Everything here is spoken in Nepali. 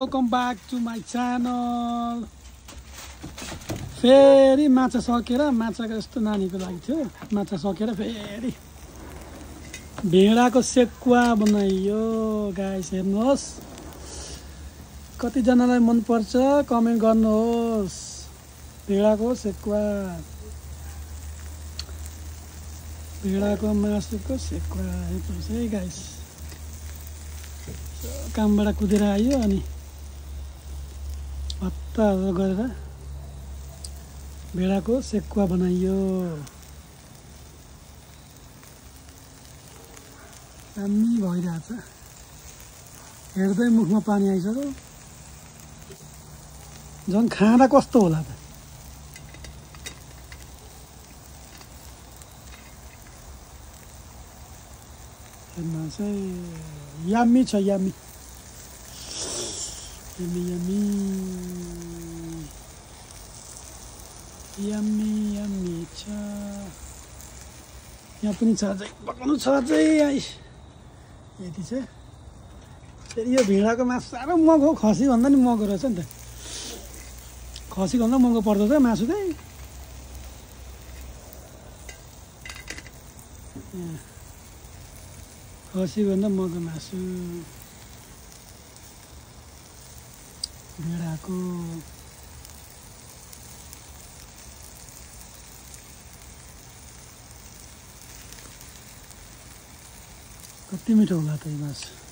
Welcome back to my channel. फेरि माछा सकेर माछाको यस्तो नानीको लागि थियो माछा सकेर फेरि भेडाको सेकुवा बनाइयो गाइस हेर्नुहोस् कति जनालाई मन पर्छ कमेन्ट गर्नुहोस् भेडाको सेकुवा भेडाको मासुको सेकुवा हेर्नुहोस् है गाइस कामबाट कुदेर आयो अनि हत्ता गरेर भेडाको सेकुवा बनाइयो दामी भइरहेछ हेर्दै मुखमा पानी आइसक्यो झन् खाँदा कस्तो होला त हेर्नुहोस् है यम्मी छ yummy yummy yummy yummy yummy छ यहाँ पनि छ अझै पकाउनु छ अझै यति छ फेरि यो भेडाको मासु साह्रो महँगो खसीभन्दा नि महँगो रहेछ नि त खसीभन्दा महँगो पर्दछ मासु चाहिँ खसीभन्दा महँगो मासु भेडाको कति मिठो होला त यो मासु